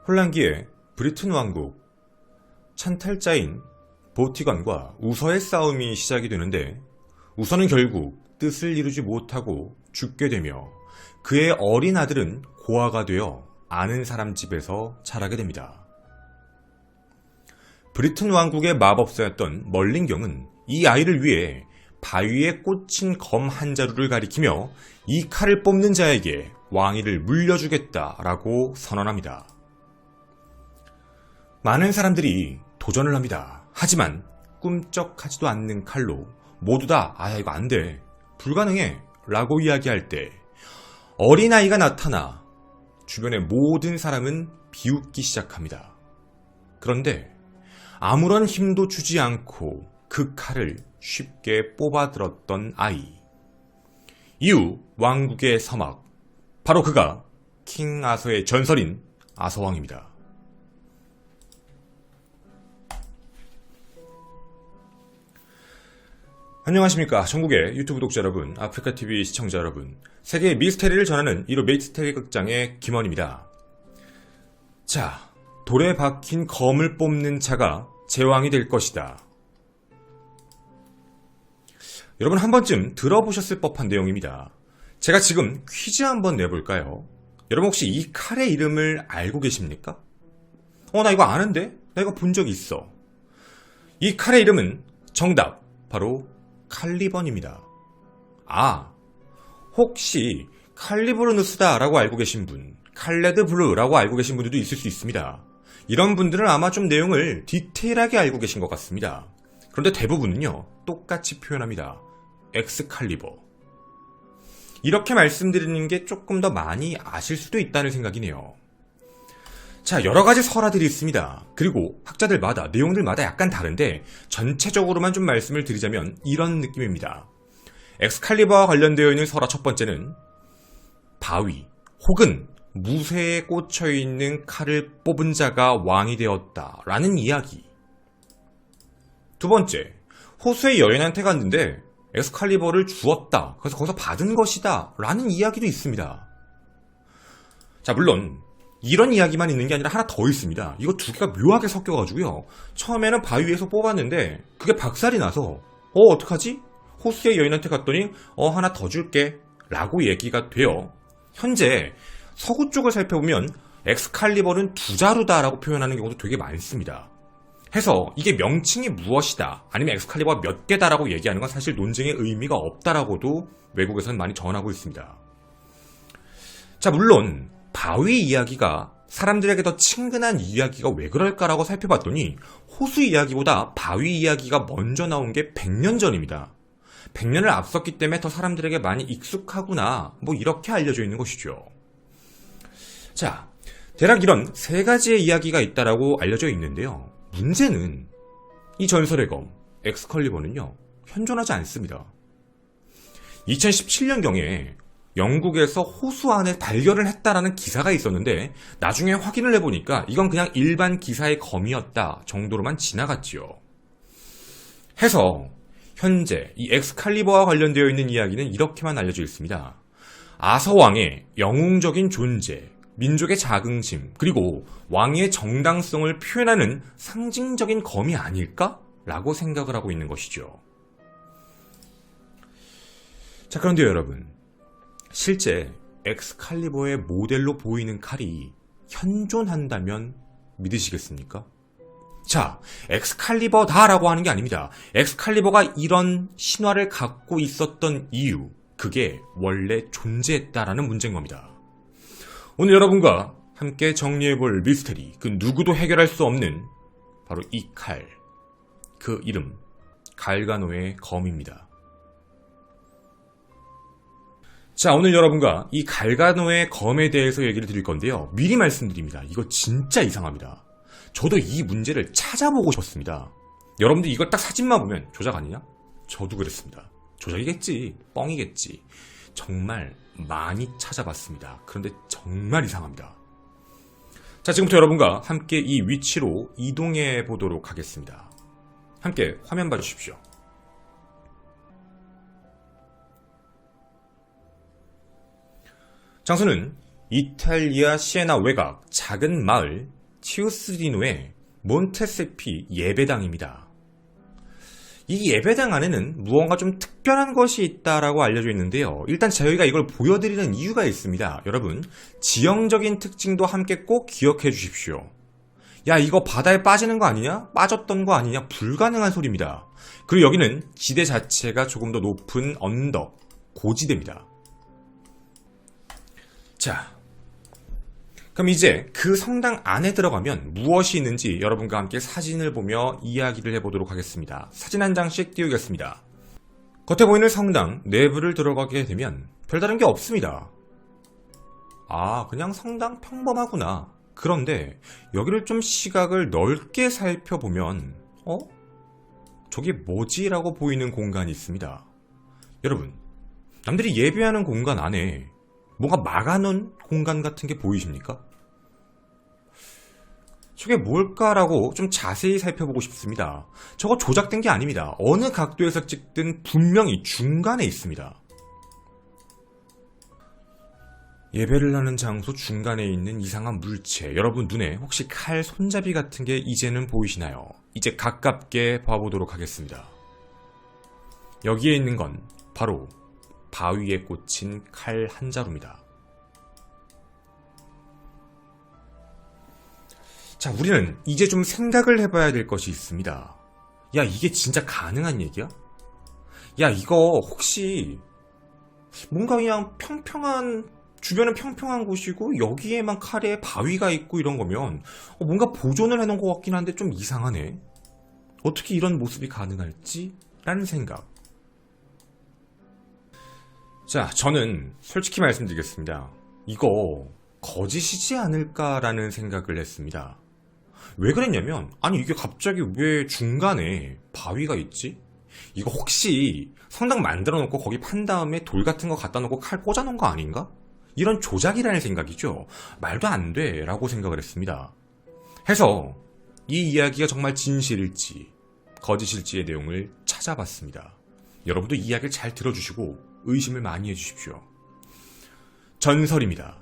혼란기에 브리튼 왕국 찬탈자인 보티건과 우서의 싸움이 시작이 되는데 우서는 결국 뜻을 이루지 못하고 죽게 되며 그의 어린 아들은 고아가 되어 아는 사람 집에서 자라게 됩니다. 브리튼 왕국의 마법사였던 멀린경은 이 아이를 위해 바위에 꽂힌 검 한 자루를 가리키며 이 칼을 뽑는 자에게 왕위를 물려주겠다라고 선언합니다. 많은 사람들이 도전을 합니다. 하지만 꿈쩍하지도 않는 칼로 모두 다 이거 안 돼, 불가능해 라고 이야기할 때 어린아이가 나타나 주변의 모든 사람은 비웃기 시작합니다. 그런데 아무런 힘도 주지 않고 그 칼을 쉽게 뽑아들었던 아이. 이후 왕국의 서막, 바로 그가 킹 아서의 전설인 아서왕입니다. 안녕하십니까, 전국의 유튜브 독자 여러분, 아프리카TV 시청자 여러분, 세계의 미스테리를 전하는 1호 미스테리 극장의 김원입니다. 자, 돌에 박힌 검을 뽑는 자가 제왕이 될 것이다. 여러분 한 번쯤 들어보셨을 법한 내용입니다. 제가 지금 퀴즈 한번 내볼까요? 여러분 혹시 이 칼의 이름을 알고 계십니까? 나 이거 아는데? 나 이거 본 적 있어. 이 칼의 이름은 정답, 바로 칼리번입니다. 혹시 칼리브르누스다 라고 알고 계신 분, 칼레드 블루라고 알고 계신 분들도 있을 수 있습니다. 이런 분들은 아마 좀 내용을 디테일하게 알고 계신 것 같습니다. 그런데 대부분은요, 똑같이 표현합니다. 엑스칼리버. 이렇게 말씀드리는 게 조금 더 많이 아실 수도 있다는 생각이네요. 자, 여러가지 설화들이 있습니다. 그리고 학자들마다, 내용들마다 약간 다른데 전체적으로만 좀 말씀을 드리자면 이런 느낌입니다. 엑스칼리버와 관련되어 있는 설화 첫 번째는 바위 혹은 무쇠에 꽂혀있는 칼을 뽑은 자가 왕이 되었다 라는 이야기. 두 번째, 호수의 여인한테 갔는데 엑스칼리버를 주었다, 그래서 거기서 받은 것이다 라는 이야기도 있습니다. 자, 물론 이런 이야기만 있는 게 아니라 하나 더 있습니다. 이거 두 개가 묘하게 섞여가지고요, 처음에는 바위에서 뽑았는데 그게 박살이 나서 어떡하지? 호수의 여인한테 갔더니 하나 더 줄게 라고 얘기가 돼요. 현재 서구 쪽을 살펴보면 엑스칼리버는 두 자루다 라고 표현하는 경우도 되게 많습니다. 해서 이게 명칭이 무엇이다, 아니면 엑스칼리버가 몇 개다 라고 얘기하는 건 사실 논쟁의 의미가 없다라고도 외국에서는 많이 전하고 있습니다. 자, 물론 바위 이야기가 사람들에게 더 친근한 이야기가 왜 그럴까라고 살펴봤더니 호수 이야기보다 바위 이야기가 먼저 나온 게 100년 전입니다. 100년을 앞섰기 때문에 더 사람들에게 많이 익숙하구나, 이렇게 알려져 있는 것이죠. 자, 대략 이런 세 가지의 이야기가 있다라고 알려져 있는데요. 문제는 이 전설의 검, 엑스칼리버는요, 현존하지 않습니다. 2017년경에 영국에서 호수 안에 발견을 했다라는 기사가 있었는데 나중에 확인을 해보니까 이건 그냥 일반 기사의 검이었다 정도로만 지나갔지요. 해서 현재 이 엑스칼리버와 관련되어 있는 이야기는 이렇게만 알려져 있습니다. 아서왕의 영웅적인 존재, 민족의 자긍심, 그리고 왕의 정당성을 표현하는 상징적인 검이 아닐까? 라고 생각을 하고 있는 것이죠. 자, 그런데 여러분, 실제 엑스칼리버의 모델로 보이는 칼이 현존한다면 믿으시겠습니까? 자, 엑스칼리버다라고 하는 게 아닙니다. 엑스칼리버가 이런 신화를 갖고 있었던 이유, 그게 원래 존재했다라는 문제인 겁니다. 오늘 여러분과 함께 정리해볼 미스테리, 그 누구도 해결할 수 없는 바로 이 칼, 그 이름 갈가노의 검입니다. 자, 오늘 여러분과 이 갈가노의 검에 대해서 얘기를 드릴 건데요, 미리 말씀드립니다. 이거 진짜 이상합니다. 저도 이 문제를 찾아보고 싶었습니다. 여러분들 이걸 딱 사진만 보면 조작 아니냐? 저도 그랬습니다. 조작이겠지, 뻥이겠지. 정말 많이 찾아봤습니다. 그런데 정말 이상합니다. 자, 지금부터 여러분과 함께 이 위치로 이동해 보도록 하겠습니다. 함께 화면 봐주십시오. 장소는 이탈리아 시에나 외곽 작은 마을 치우스디노의 몬테세피 예배당입니다. 이 예배당 안에는 무언가 좀 특별한 것이 있다라고 알려져 있는데요. 일단 저희가 이걸 보여드리는 이유가 있습니다. 여러분, 지형적인 특징도 함께 꼭 기억해 주십시오. 야, 이거 바다에 빠지는 거 아니냐? 빠졌던 거 아니냐? 불가능한 소리입니다. 그리고 여기는 지대 자체가 조금 더 높은 언덕, 고지대입니다. 자, 그럼 이제 그 성당 안에 들어가면 무엇이 있는지 여러분과 함께 사진을 보며 이야기를 해보도록 하겠습니다. 사진 한 장씩 띄우겠습니다. 겉에 보이는 성당 내부를 들어가게 되면 별다른 게 없습니다. 아, 그냥 성당 평범하구나. 그런데 여기를 좀 시각을 넓게 살펴보면 저게 뭐지? 라고 보이는 공간이 있습니다. 여러분, 남들이 예배하는 공간 안에 뭔가 막아놓은 공간 같은 게 보이십니까? 저게 뭘까라고 좀 자세히 살펴보고 싶습니다. 저거 조작된 게 아닙니다. 어느 각도에서 찍든 분명히 중간에 있습니다. 예배를 하는 장소 중간에 있는 이상한 물체, 여러분 눈에 혹시 칼 손잡이 같은 게 이제는 보이시나요? 이제 가깝게 봐보도록 하겠습니다. 여기에 있는 건 바로 바위에 꽂힌 칼 한 자루입니다. 자, 우리는 이제 좀 생각을 해봐야 될 것이 있습니다. 야, 이게 진짜 가능한 얘기야? 야, 이거 혹시 뭔가 그냥 주변은 평평한 곳이고 여기에만 칼에 바위가 있고 이런 거면 뭔가 보존을 해놓은 것 같긴 한데 좀 이상하네. 어떻게 이런 모습이 가능할지? 라는 생각. 자, 저는 솔직히 말씀드리겠습니다. 이거 거짓이지 않을까라는 생각을 했습니다. 왜 그랬냐면, 아니 이게 갑자기 왜 중간에 바위가 있지? 이거 혹시 성당 만들어 놓고 거기 판 다음에 돌 같은 거 갖다 놓고 칼 꽂아 놓은 거 아닌가? 이런 조작이라는 생각이죠. 말도 안 돼 라고 생각을 했습니다. 해서 이 이야기가 정말 진실일지 거짓일지의 내용을 찾아봤습니다. 여러분도 이 이야기를 잘 들어주시고 의심을 많이 해주십시오. 전설입니다.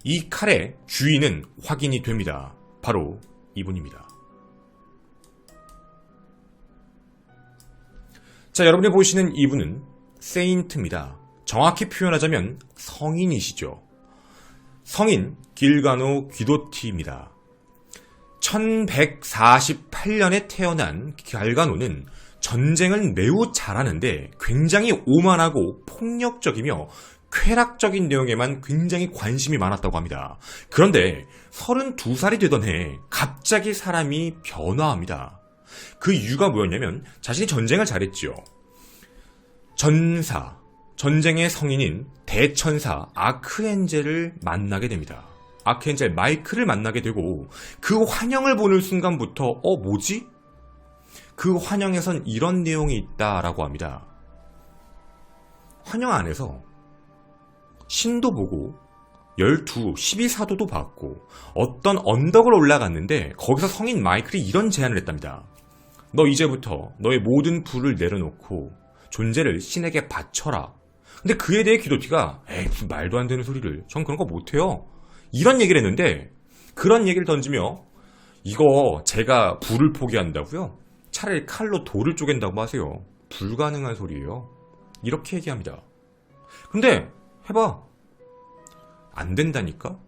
이 칼의 주인은 확인이 됩니다. 바로 이분입니다. 자, 여러분이 보시는 이분은 세인트입니다. 정확히 표현하자면 성인이시죠. 성인 길가노 귀도티입니다. 1148년에 태어난 길가노는 전쟁을 매우 잘하는데 굉장히 오만하고 폭력적이며 쾌락적인 내용에만 굉장히 관심이 많았다고 합니다. 그런데 32살이 되던 해 갑자기 사람이 변화합니다. 그 이유가 뭐였냐면 자신이 전쟁을 잘했지요. 전쟁의 성인인 대천사 아크엔젤을 만나게 됩니다. 아크엔젤 마이크를 만나게 되고 그 환영을 보는 순간부터 뭐지? 그 환영에선 이런 내용이 있다라고 합니다. 환영 안에서 신도 보고 12사도도 받고 어떤 언덕을 올라갔는데 거기서 성인 마이클이 이런 제안을 했답니다. 너 이제부터 너의 모든 부를 내려놓고 존재를 신에게 바쳐라. 근데 그에 대해 귀도티가 무슨 말도 안 되는 소리를, 전 그런 거 못해요, 이런 얘기를 했는데, 그런 얘기를 던지며 이거 제가 부를 포기한다고요? 차라리 칼로 돌을 쪼갠다고 하세요. 불가능한 소리예요. 이렇게 얘기합니다. 근데 해봐. 안 된다니까?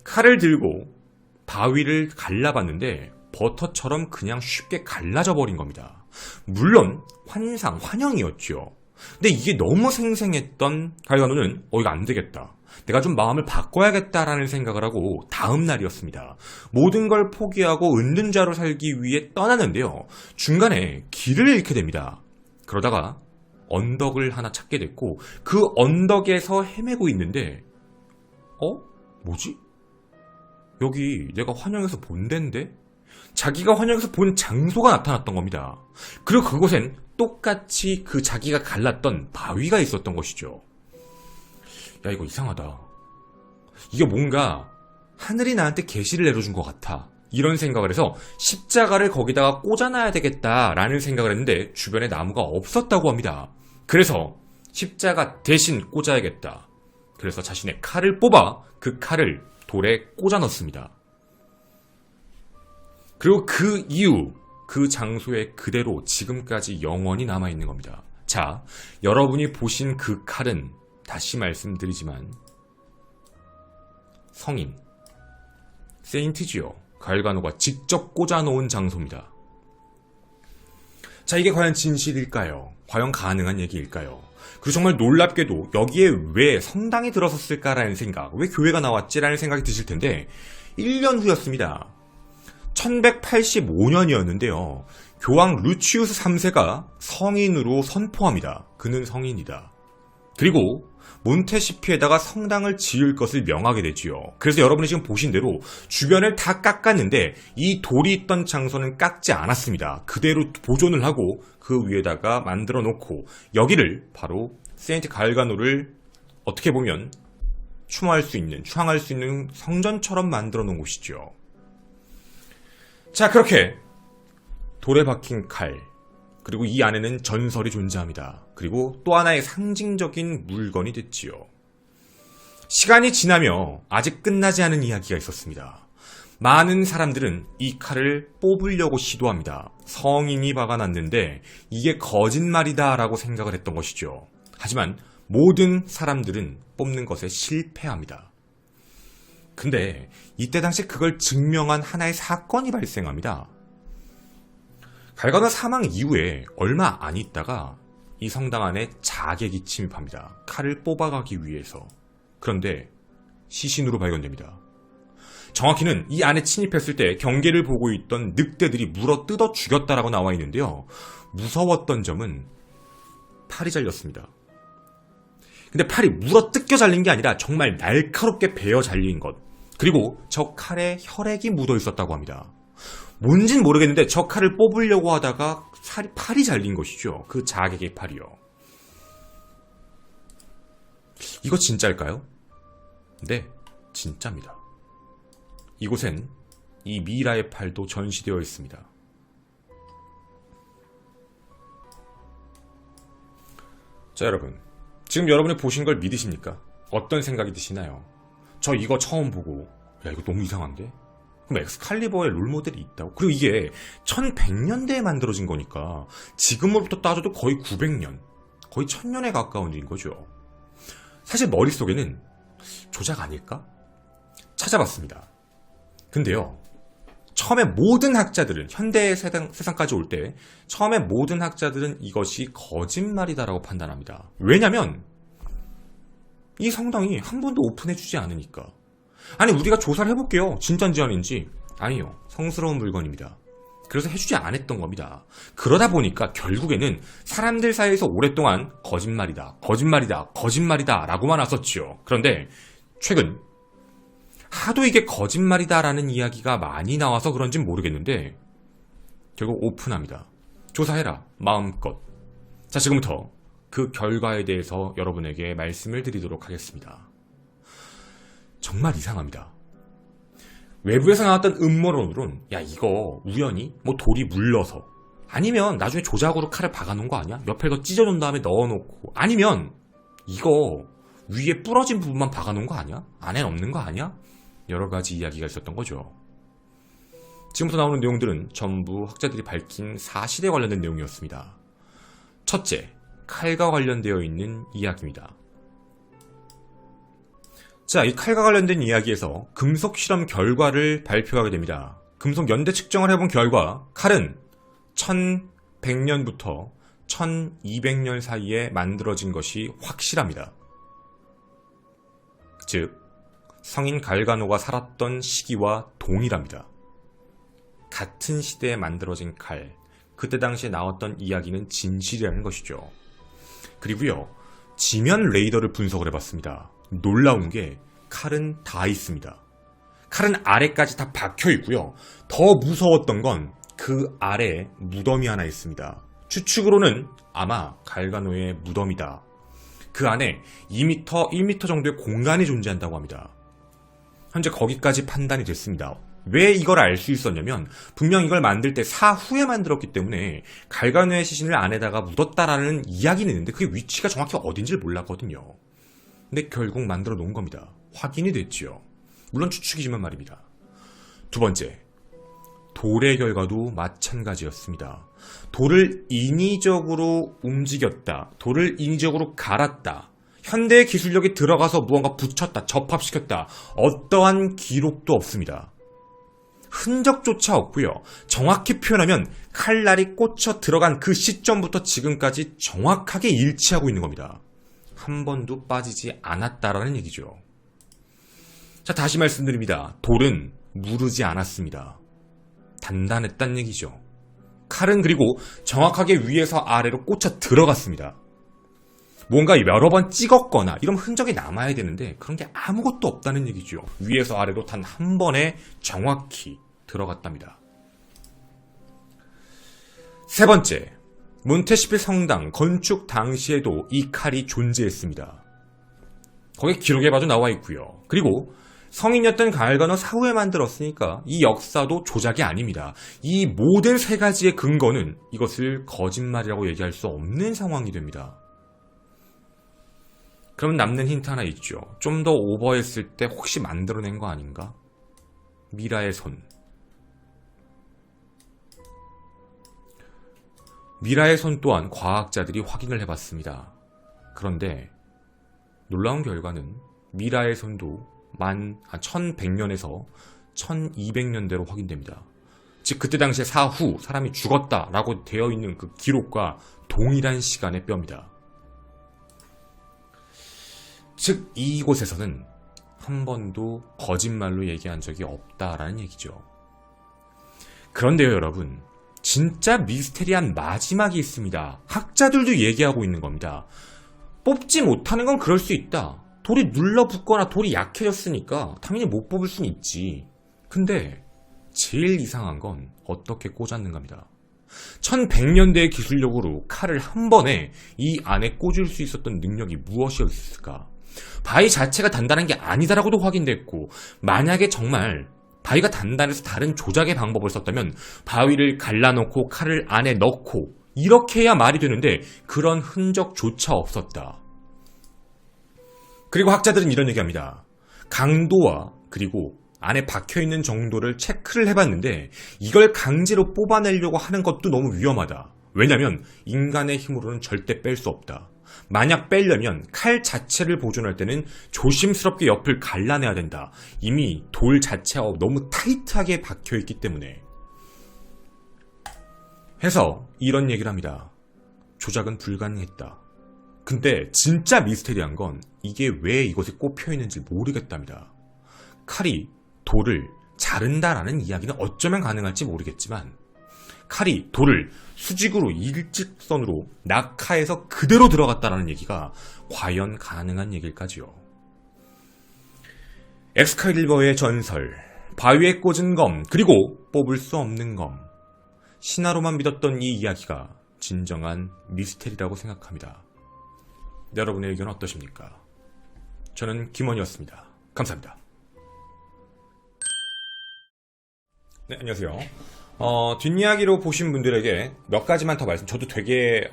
칼을 들고 바위를 갈라봤는데 버터처럼 그냥 쉽게 갈라져 버린 겁니다. 물론 환영이었죠. 근데 이게 너무 생생했던 갈가노는 이거 안 되겠다, 내가 좀 마음을 바꿔야겠다라는 생각을 하고 다음 날이었습니다. 모든 걸 포기하고 은둔 자로 살기 위해 떠나는데요. 중간에 길을 잃게 됩니다. 그러다가 언덕을 하나 찾게 됐고 그 언덕에서 헤매고 있는데 뭐지? 여기 내가 환영에서 본 데인데? 자기가 환영에서 본 장소가 나타났던 겁니다. 그리고 그곳엔 똑같이 그 자기가 갈랐던 바위가 있었던 것이죠. 야, 이거 이상하다. 이게 뭔가 하늘이 나한테 계시를 내려준 것 같아. 이런 생각을 해서 십자가를 거기다가 꽂아놔야 되겠다라는 생각을 했는데 주변에 나무가 없었다고 합니다. 그래서 십자가 대신 꽂아야겠다. 그래서 자신의 칼을 뽑아 그 칼을 돌에 꽂아 넣습니다. 그리고 그 이후 그 장소에 그대로 지금까지 영원히 남아있는 겁니다. 자, 여러분이 보신 그 칼은 다시 말씀드리지만 성인 세인트지오 갈가노가 직접 꽂아놓은 장소입니다. 자, 이게 과연 진실일까요? 과연 가능한 얘기일까요? 그리고 정말 놀랍게도 여기에 왜 성당이 들어섰을까라는 생각, 왜 교회가 나왔지라는 생각이 드실 텐데 1년 후였습니다. 1185년이었는데요. 교황 루치우스 3세가 성인으로 선포합니다. 그는 성인이다. 그리고 몬테시피에다가 성당을 지을 것을 명하게 되지요. 그래서 여러분이 지금 보신 대로 주변을 다 깎았는데 이 돌이 있던 장소는 깎지 않았습니다. 그대로 보존을 하고 그 위에다가 만들어 놓고 여기를 바로 세인트 갈가노를 어떻게 보면 추모할 수 있는, 추앙할 수 있는 성전처럼 만들어 놓은 곳이죠. 자, 그렇게 돌에 박힌 칼, 그리고 이 안에는 전설이 존재합니다. 그리고 또 하나의 상징적인 물건이 됐지요. 시간이 지나며 아직 끝나지 않은 이야기가 있었습니다. 많은 사람들은 이 칼을 뽑으려고 시도합니다. 성인이 박아놨는데 이게 거짓말이다 라고 생각을 했던 것이죠. 하지만 모든 사람들은 뽑는 것에 실패합니다. 근데 이때 당시 그걸 증명한 하나의 사건이 발생합니다. 갈가노 사망 이후에 얼마 안 있다가 이 성당 안에 자객이 침입합니다. 칼을 뽑아가기 위해서. 그런데 시신으로 발견됩니다. 정확히는 이 안에 침입했을 때 경계를 보고 있던 늑대들이 물어 뜯어 죽였다라고 나와 있는데요. 무서웠던 점은 팔이 잘렸습니다. 근데 팔이 물어 뜯겨 잘린 게 아니라 정말 날카롭게 베어 잘린 것. 그리고 저 칼에 혈액이 묻어 있었다고 합니다. 뭔진 모르겠는데 저 칼을 뽑으려고 하다가 팔이 잘린 것이죠. 그 자객의 팔이요. 이거 진짜일까요? 네, 진짜입니다. 이곳엔 이 미라의 팔도 전시되어 있습니다. 자, 여러분, 지금 여러분이 보신 걸 믿으십니까? 어떤 생각이 드시나요? 저 이거 처음 보고 야, 이거 너무 이상한데? 그럼 엑스칼리버의 롤모델이 있다고? 그리고 이게 1100년대에 만들어진 거니까 지금으로부터 따져도 거의 900년, 거의 1000년에 가까운 일인 거죠. 사실 머릿속에는 조작 아닐까? 찾아봤습니다. 근데요, 처음에 모든 학자들은, 현대 세상까지 올 때 처음에 모든 학자들은 이것이 거짓말이다라고 판단합니다. 왜냐면 이 성당이 한 번도 오픈해주지 않으니까. 아니, 우리가 조사를 해볼게요. 진짜인지 아닌지. 아니요, 성스러운 물건입니다. 그래서 해주지 않았던 겁니다. 그러다 보니까 결국에는 사람들 사이에서 오랫동안 거짓말이다, 거짓말이다, 거짓말이다 라고만 하셨죠. 그런데 최근 하도 이게 거짓말이다라는 이야기가 많이 나와서 그런진 모르겠는데 결국 오픈합니다. 조사해라, 마음껏. 자, 지금부터 그 결과에 대해서 여러분에게 말씀을 드리도록 하겠습니다. 정말 이상합니다. 외부에서 나왔던 음모론으론 야, 이거 우연히 뭐 돌이 물러서, 아니면 나중에 조작으로 칼을 박아놓은 거 아니야? 옆에 더 찢어놓은 다음에 넣어놓고, 아니면 이거 위에 부러진 부분만 박아놓은 거 아니야? 안엔 없는 거 아니야? 여러 가지 이야기가 있었던 거죠. 지금부터 나오는 내용들은 전부 학자들이 밝힌 사실에 관련된 내용이었습니다. 첫째, 칼과 관련되어 있는 이야기입니다. 자, 이 칼과 관련된 이야기에서 금속 실험 결과를 발표하게 됩니다. 금속 연대 측정을 해본 결과 칼은 1100년부터 1200년 사이에 만들어진 것이 확실합니다. 즉, 성인 갈가노가 살았던 시기와 동일합니다. 같은 시대에 만들어진 칼, 그때 당시에 나왔던 이야기는 진실이라는 것이죠. 그리고요, 지면 레이더를 분석을 해봤습니다. 놀라운 게 칼은 다 있습니다. 칼은 아래까지 다 박혀 있고요. 더 무서웠던 건 그 아래에 무덤이 하나 있습니다. 추측으로는 아마 갈가노의 무덤이다. 그 안에 2m, 1m 정도의 공간이 존재한다고 합니다. 현재 거기까지 판단이 됐습니다. 왜 이걸 알 수 있었냐면 분명 이걸 만들 때 사후에 만들었기 때문에 갈가노의 시신을 안에다가 묻었다라는 이야기는 있는데 그게 위치가 정확히 어딘지를 몰랐거든요. 근데 결국 만들어 놓은 겁니다. 확인이 됐지요. 물론 추측이지만 말입니다. 두 번째, 돌의 결과도 마찬가지였습니다. 돌을 인위적으로 움직였다. 돌을 인위적으로 갈았다. 현대의 기술력이 들어가서 무언가 붙였다. 접합시켰다. 어떠한 기록도 없습니다. 흔적조차 없고요. 정확히 표현하면 칼날이 꽂혀 들어간 그 시점부터 지금까지 정확하게 일치하고 있는 겁니다. 한 번도 빠지지 않았다라는 얘기죠. 자, 다시 말씀드립니다. 돌은 무르지 않았습니다. 단단했다는 얘기죠. 칼은 그리고 정확하게 위에서 아래로 꽂혀 들어갔습니다. 뭔가 여러 번 찍었거나 이런 흔적이 남아야 되는데 그런 게 아무것도 없다는 얘기죠. 위에서 아래로 단 한 번에 정확히 들어갔답니다. 세 번째, 몬테시피 성당 건축 당시에도 이 칼이 존재했습니다. 거기 기록에 봐도 나와 있고요. 그리고 성인이었던 갈가노 사후에 만들었으니까 이 역사도 조작이 아닙니다. 이 모든 세 가지의 근거는 이것을 거짓말이라고 얘기할 수 없는 상황이 됩니다. 그럼 남는 힌트 하나 있죠. 좀 더 오버했을 때 혹시 만들어낸 거 아닌가? 미라의 손. 미라의 손 또한 과학자들이 확인을 해봤습니다. 그런데 놀라운 결과는 미라의 손도 1100년에서 1200년대로 확인됩니다. 즉 그때 당시에 사후 사람이 죽었다라고 되어 있는 그 기록과 동일한 시간의 뼈입니다. 즉 이곳에서는 한 번도 거짓말로 얘기한 적이 없다라는 얘기죠. 그런데요 여러분, 진짜 미스테리한 마지막이 있습니다. 학자들도 얘기하고 있는 겁니다. 뽑지 못하는 건 그럴 수 있다. 돌이 눌러붙거나 돌이 약해졌으니까 당연히 못 뽑을 수는 있지. 근데 제일 이상한 건 어떻게 꽂았는가입니다. 1100년대의 기술력으로 칼을 한 번에 이 안에 꽂을 수 있었던 능력이 무엇이었을까? 바위 자체가 단단한 게 아니다라고도 확인됐고, 만약에 정말 바위가 단단해서 다른 조작의 방법을 썼다면 바위를 갈라놓고 칼을 안에 넣고 이렇게 해야 말이 되는데 그런 흔적조차 없었다. 그리고 학자들은 이런 얘기합니다. 강도와 그리고 안에 박혀있는 정도를 체크를 해봤는데 이걸 강제로 뽑아내려고 하는 것도 너무 위험하다. 왜냐면 인간의 힘으로는 절대 뺄 수 없다. 만약 빼려면 칼 자체를 보존할 때는 조심스럽게 옆을 갈라내야 된다. 이미 돌 자체가 너무 타이트하게 박혀있기 때문에. 해서 이런 얘기를 합니다. 조작은 불가능했다. 근데 진짜 미스테리한 건 이게 왜 이곳에 꼽혀있는지 모르겠답니다. 칼이 돌을 자른다라는 이야기는 어쩌면 가능할지 모르겠지만 칼이 돌을 수직으로 일직선으로 낙하해서 그대로 들어갔다라는 얘기가 과연 가능한 얘기일까지요. 엑스칼리버의 전설, 바위에 꽂은 검, 그리고 뽑을 수 없는 검. 신화로만 믿었던 이 이야기가 진정한 미스테리라고 생각합니다. 여러분의 의견은 어떠십니까? 저는 김원이었습니다. 감사합니다. 네, 안녕하세요. 뒷이야기로 보신 분들에게 몇 가지만 더 저도 되게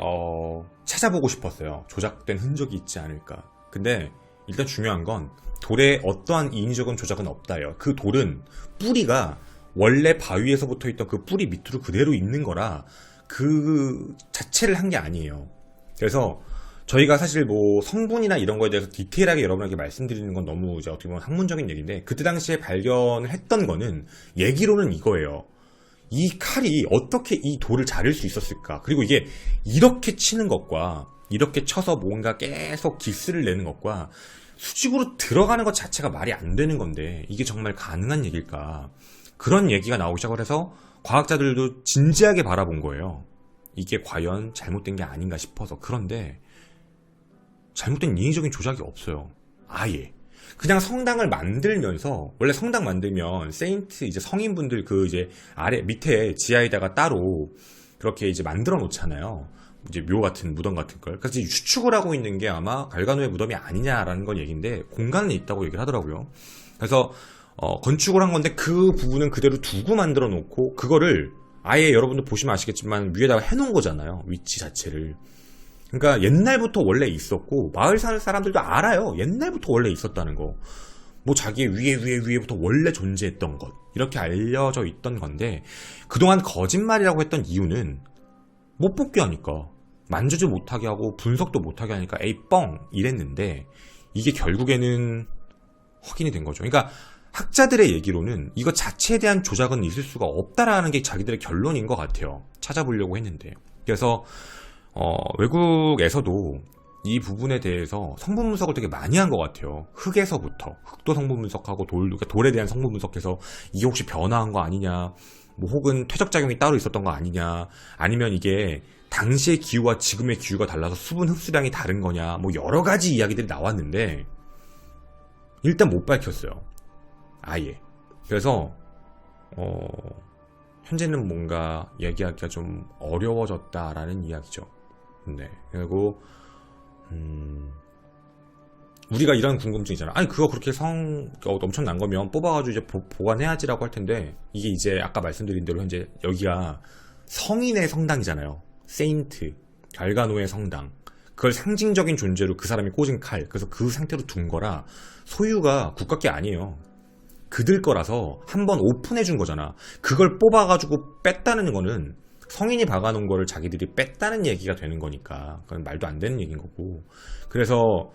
찾아보고 싶었어요. 조작된 흔적이 있지 않을까. 근데 일단 중요한 건 돌에 어떠한 인위적인 조작은 없다요. 그 돌은 뿌리가 원래 바위에서 붙어있던 그 뿌리 밑으로 그대로 있는 거라 그 자체를 한 게 아니에요. 그래서 저희가 사실 뭐 성분이나 이런 거에 대해서 디테일하게 여러분에게 말씀드리는 건 너무 이제 어떻게 보면 학문적인 얘기인데, 그때 당시에 발견을 했던 거는 얘기로는 이거예요. 이 칼이 어떻게 이 돌을 자를 수 있었을까? 그리고 이게 이렇게 치는 것과 이렇게 쳐서 뭔가 계속 기스를 내는 것과 수직으로 들어가는 것 자체가 말이 안 되는 건데 이게 정말 가능한 얘기일까? 그런 얘기가 나오기 시작을 해서 과학자들도 진지하게 바라본 거예요. 이게 과연 잘못된 게 아닌가 싶어서. 그런데 잘못된 인위적인 조작이 없어요. 아예. 그냥 성당을 만들면서, 원래 성당 만들면 세인트 이제 성인분들 그 이제 아래 밑에 지하에다가 따로 그렇게 이제 만들어 놓잖아요. 이제 묘 같은 무덤 같은 걸. 그래서 추측을 하고 있는 게 아마 갈가노의 무덤이 아니냐라는 건 얘기인데 공간은 있다고 얘기를 하더라고요. 그래서 건축을 한 건데 그 부분은 그대로 두고 만들어 놓고 그거를 아예 여러분들 보시면 아시겠지만 위에다가 해놓은 거잖아요. 위치 자체를. 그러니까 옛날부터 원래 있었고 마을 사는 사람들도 알아요. 옛날부터 원래 있었다는 거. 뭐 자기의 위에부터 원래 존재했던 것 이렇게 알려져 있던 건데 그동안 거짓말이라고 했던 이유는 못 뽑게 하니까 만지지 못하게 하고 분석도 못하게 하니까 에이 뻥 이랬는데 이게 결국에는 확인이 된 거죠. 그러니까 학자들의 얘기로는 이거 자체에 대한 조작은 있을 수가 없다라는 게 자기들의 결론인 것 같아요. 찾아보려고 했는데 그래서 외국에서도 이 부분에 대해서 성분 분석을 되게 많이 한 것 같아요. 흙에서부터 흙도 성분 분석하고 돌에 대한 성분 분석해서 이게 혹시 변화한 거 아니냐, 뭐 혹은 퇴적작용이 따로 있었던 거 아니냐, 아니면 이게 당시의 기후와 지금의 기후가 달라서 수분 흡수량이 다른 거냐, 뭐 여러 가지 이야기들이 나왔는데 일단 못 밝혔어요. 아예. 그래서 현재는 뭔가 얘기하기가 좀 어려워졌다라는 이야기죠. 네. 그리고 우리가 이런 궁금증 있잖아. 아니 그거 그렇게 엄청난 거면 뽑아가지고 이제 보관해야지라고 할 텐데 이게 이제 아까 말씀드린 대로 현재 여기가 성인의 성당이잖아요. 세인트 갈가노의 성당. 그걸 상징적인 존재로 그 사람이 꽂은 칼. 그래서 그 상태로 둔 거라 소유가 국가 게 아니에요. 그들 거라서 한번 오픈해 준 거잖아. 그걸 뽑아가지고 뺐다는 거는 성인이 박아놓은 거를 자기들이 뺐다는 얘기가 되는 거니까 그건 말도 안 되는 얘기인 거고. 그래서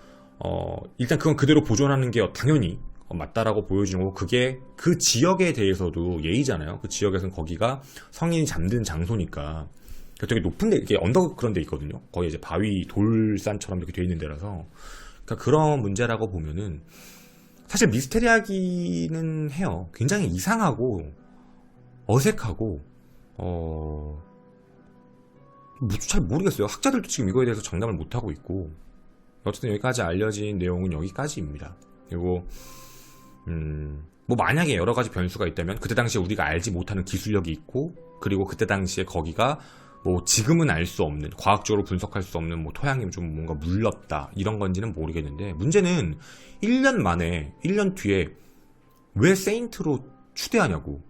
일단 그건 그대로 보존하는 게 당연히 맞다라고 보여지는 거고 그게 그 지역에 대해서도 예의잖아요. 그 지역에서는 거기가 성인이 잠든 장소니까 되게 높은 데 이렇게 언덕 그런 데 있거든요. 거의 이제 바위 돌산처럼 이렇게 돼 있는 데라서 그러니까 그런 문제라고 보면은 사실 미스테리하기는 해요. 굉장히 이상하고 어색하고 잘 모르겠어요. 학자들도 지금 이거에 대해서 장담을 못하고 있고 어쨌든 여기까지 알려진 내용은 여기까지입니다. 그리고 뭐 만약에 여러 가지 변수가 있다면 그때 당시에 우리가 알지 못하는 기술력이 있고 그리고 그때 당시에 거기가 뭐 지금은 알 수 없는 과학적으로 분석할 수 없는 뭐 토양이 좀 뭔가 물렀다 이런 건지는 모르겠는데 문제는 1년 만에 1년 뒤에 왜 세인트로 추대하냐고.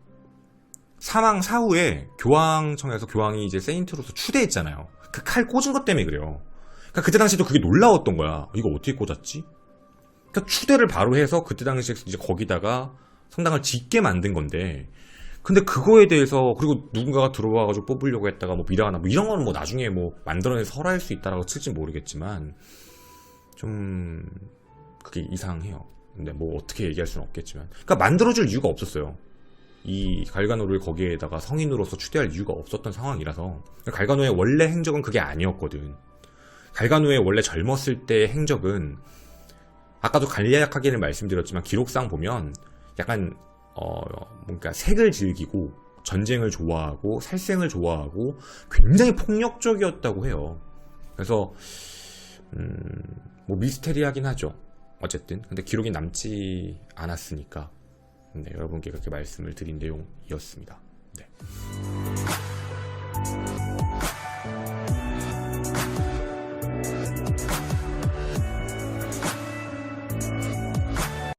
사망 사후에 교황청에서 교황이 이제 세인트로서 추대했잖아요. 그 칼 꽂은 것 때문에 그래요. 그러니까 그때 당시에도 그게 놀라웠던 거야. 이거 어떻게 꽂았지? 그러니까 추대를 바로 해서 그때 당시에 이제 거기다가 성당을 짓게 만든 건데 근데 그거에 대해서 그리고 누군가가 들어와가지고 뽑으려고 했다가 뭐 비라하나 뭐 이런 거는 뭐 나중에 뭐 만들어내서 설화할 수 있다라고 칠지 모르겠지만 좀 그게 이상해요. 근데 뭐 어떻게 얘기할 수는 없겠지만 그러니까 만들어줄 이유가 없었어요. 이 갈가노를 거기에다가 성인으로서 추대할 이유가 없었던 상황이라서 갈가노의 원래 행적은 그게 아니었거든. 갈가노의 원래 젊었을 때의 행적은 아까도 간략하게는 말씀드렸지만 기록상 보면 약간 뭔가 색을 즐기고 전쟁을 좋아하고 살생을 좋아하고 굉장히 폭력적이었다고 해요. 그래서 뭐 미스테리하긴 하죠. 어쨌든 근데 기록이 남지 않았으니까 네, 여러분께 그렇게 말씀을 드린 내용이었습니다. 네.